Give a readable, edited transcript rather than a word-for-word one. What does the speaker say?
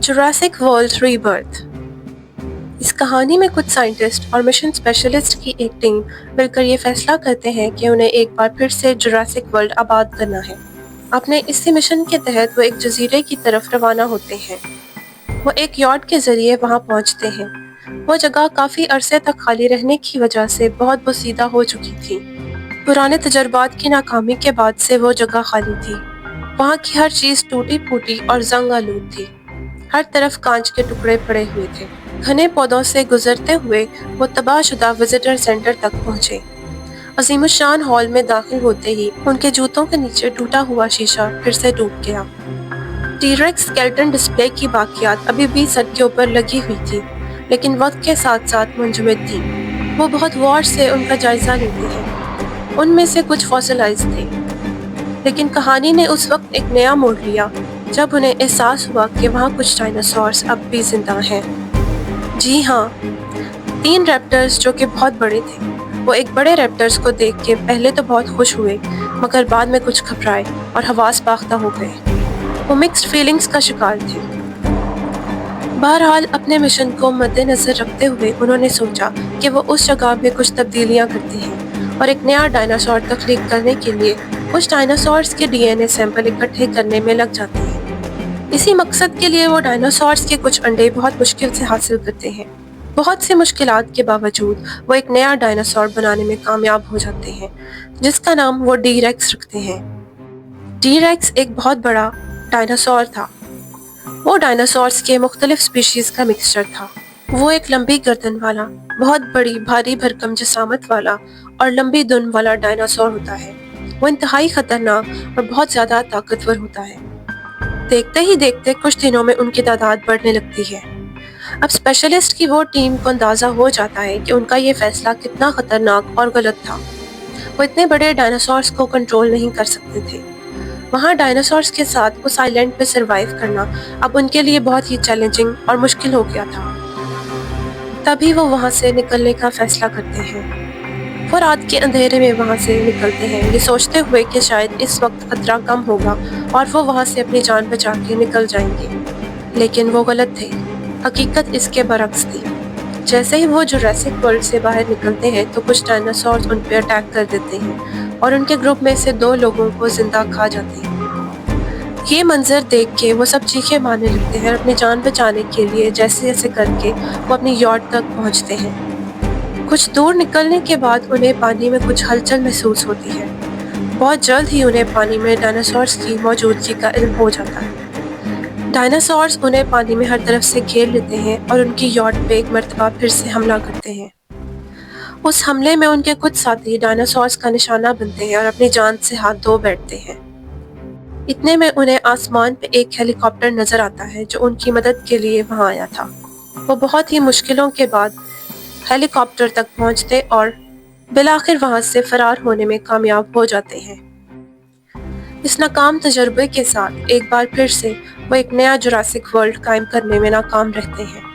Jurassic world rebirth. इस कहानी में कुछ साइंटिस्ट और मिशन स्पेशलिस्ट की एक टीम मिलकर ये फैसला करते हैं कि उन्हें एक बार फिर से जुरासिक वर्ल्ड आबाद करना है। अपने इसी मिशन के तहत वो एक जजीरे की तरफ रवाना होते हैं। वो एक यॉट के जरिए वहां पहुंचते हैं। वो जगह काफी अरसे तक खाली रहने की वजह से बहुत बोसीदा हो चुकी थी। पुराने तजुर्बात की नाकामी के बाद से वो जगह खाली थी। वहाँ की हर चीज टूटी फूटी और जंग आलूद थी। हर तरफ कांच के टुकड़े पड़े हुए थे। घने पौधों से गुजरते हुए वो तबाहशुदा विजिटर सेंटर तक पहुंचे। अजीमुशान हॉल में दाखिल होते ही उनके जूतों के नीचे टूटा हुआ शीशा फिर से टूट गया। टी-रेक्स स्केलेटन डिस्प्ले की बाकियात अभी भी सर के ऊपर लगी हुई थी, लेकिन वक्त के साथ साथ मुंजमद थी। वो बहुत गौर से उनका जायजा लेते हैं। उनमें से कुछ फॉसिलाइज थे, लेकिन कहानी ने उस वक्त एक नया मोड़ लिया जब उन्हें एहसास हुआ कि वहाँ कुछ डायनासोर्स अब भी जिंदा हैं। जी हाँ, 3 रैप्टर्स जो कि बहुत बड़े थे। वो एक बड़े रैप्टर्स को देख के पहले तो बहुत खुश हुए, मगर बाद में कुछ घबराए और हवास बाख्ता हो गए। वो मिक्स्ड फीलिंग्स का शिकार थे। बहरहाल अपने मिशन को मद्देनजर रखते हुए उन्होंने सोचा कि वो उस जगह में कुछ तब्दीलियां करती हैं और एक नया डायनासोर तख्लीक करने के लिए कुछ डायनासोर्स के डीएनए सैंपल इकट्ठे करने में लग जाते हैं। इसी मकसद के लिए वो डायनासोर्स के कुछ अंडे बहुत मुश्किल से हासिल करते हैं। बहुत सी मुश्किलात के बावजूद वो एक नया डायनासोर बनाने में कामयाब हो जाते हैं, जिसका नाम वो डी-रेक्स रखते हैं। डी-रेक्स एक बहुत बड़ा डायनासोर था। वो डायनासोर्स के मुख्तलिफ स्पीशीज का मिक्सचर था। वो एक लंबी गर्दन वाला, बहुत बड़ी भारी भरकम जसामत वाला और लंबी दुन वाला डायनासोर होता है। वो इंतहाई खतरनाक और बहुत ज्यादा ताकतवर होता है। देखते ही देखते कुछ दिनों में उनकी तादाद बढ़ने लगती है। अब स्पेशलिस्ट की वो टीम को अंदाजा हो जाता है कि उनका ये फैसला कितना खतरनाक और गलत था। वो इतने बड़े डायनासोर्स को कंट्रोल नहीं कर सकते थे। वहाँ डायनासोर्स के साथ उस आइलैंड पे सरवाइव करना अब उनके लिए बहुत ही चैलेंजिंग और मुश्किल हो गया था। तभी वो वहाँ से निकलने का फैसला करते हैं। वो रात के अंधेरे में वहाँ से निकलते हैं, ये सोचते हुए कि शायद इस वक्त खतरा कम होगा और वो वहाँ से अपनी जान बचा के निकल जाएंगे। लेकिन वो गलत थे। हकीकत इसके बरक्स थी। जैसे ही वो जुरासिक वर्ल्ड से बाहर निकलते हैं तो कुछ डायनासोर्स उन पर अटैक कर देते हैं और उनके ग्रुप में से 2 लोगों को जिंदा खा जाते हैं। ये मंजर देख के वो सब चीखें मारने लगते हैं और अपनी जान बचाने के लिए जैसे जैसे करके वो अपनी यॉट तक पहुंचते हैं। कुछ दूर निकलने के बाद उन्हें पानी में कुछ हलचल महसूस होती है। बहुत जल्द ही उन्हें पानी में डायनासोर्स की मौजूदगी का इल्म हो जाता है। डायनासोर्स उन्हें पानी में हर तरफ से घेर लेते हैं और उनकी यॉट पे एक मर्तबा फिर से हमला करते हैं। उस हमले में उनके कुछ साथी डायनासोर्स का निशाना बनते हैं और अपनी जान से हाथ धो बैठते हैं। इतने में उन्हें आसमान पे एक हेलीकॉप्टर नजर आता है जो उनकी मदद के लिए वहां आया था। वो बहुत ही मुश्किलों के बाद हेलीकॉप्टर तक पहुंचते और बिलाखिर वहां से फरार होने में कामयाब हो जाते हैं। इस नाकाम तजुर्बे के साथ एक बार फिर से वो एक नया जुरासिक वर्ल्ड कायम करने में नाकाम रहते हैं।